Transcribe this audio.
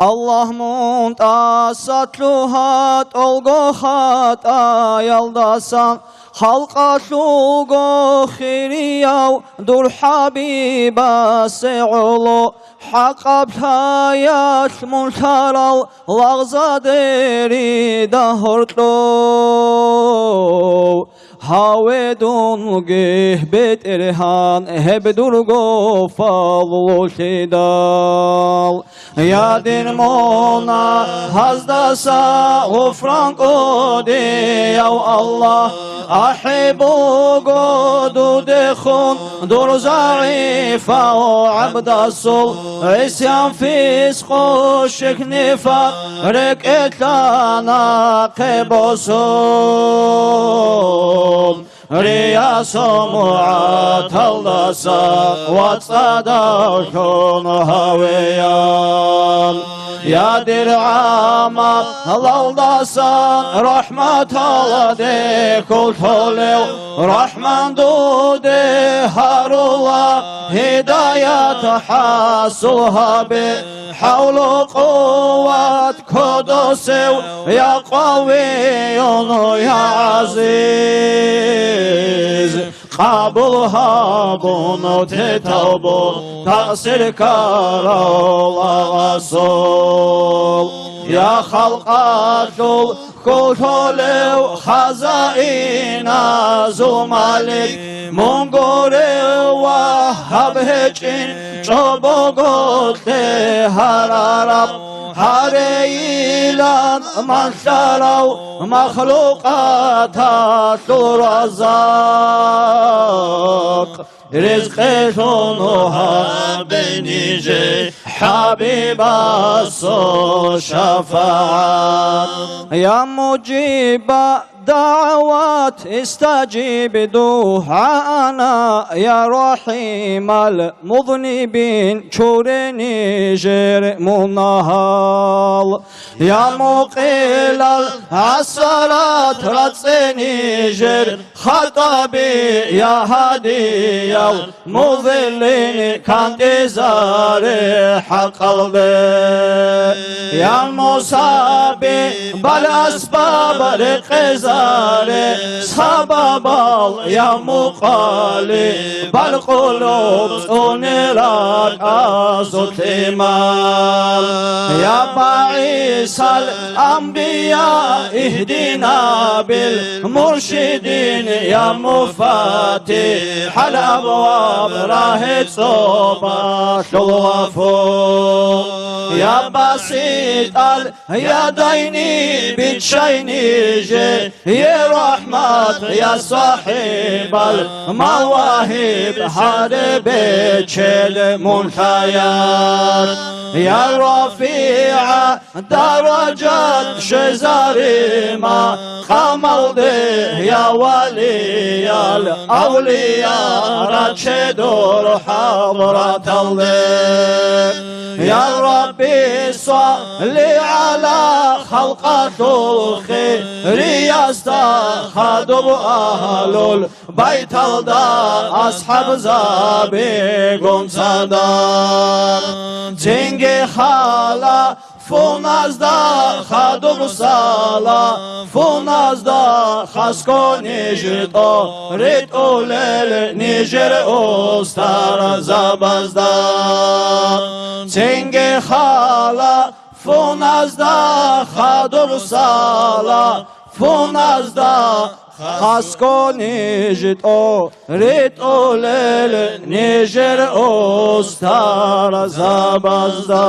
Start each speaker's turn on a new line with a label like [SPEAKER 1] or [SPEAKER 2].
[SPEAKER 1] Allah muntasatluhat olgohat ayaldasan halqa şulgo khiriyav dur habiba se'ulu haqablayat muntaral lagzaderi dahortlu havedun gehbet erhan hebdurgo fallu şidal yadin mona hazdasa gufran kodi yav Allah ahibu godu dekhun dur zarifa abdasul isyan fisqo şeknifa reketlana kebosun Riyasum atallasa Vatsadashun haviyan Ya dir'ama laldasan Rahmat alade kultolev Rahman dude harula Hidayat hasul habi Havlu kuvvet kudusev Ya kaviyun ya aziz Kabul habunu tetabu Taksir karola rasul Ya halqatul kultolev Hazaina zumalik Mungore vahhab heçin Çobogote hararab Hare ilan mahşarav Mahlukata surazak Rizqeşunuha benice Habibasu şefaat Ya muciba دعوات استجيب دعانا يا رحيم المذنبين شورني جر منهال يا مقيل الصلاة رتسني جر خطبي يا هادي المذلين كانت زار حق قلبي يا مصابي بالأسباب رقزاري سبب يا مقالب القلوب سنراك أزتمال يا باعث الأنبياء اهدنا بالمرشدين يا مفاتيح الأبواب راهد صباح الوفو يا بسيط اليدين بتشيني يا رحمة يا صاحب المواهب حارب المنحيات يا رفيع درجات شزاري ما خملده يا ولي الأولياء رتشدور حضرة الله يا ربي صل على خلقة الخير يستخدم أهل البيت أصحاب زابيقون صدار جنگي خالا فونازدا خدم سالا فونازدا خسكو نجتو ريت اولل نجر استار زبازدا جنگي خالا فونازدا خدم سالا فونازدا خسكو نجتو ريت اولل نجر استار زبازدا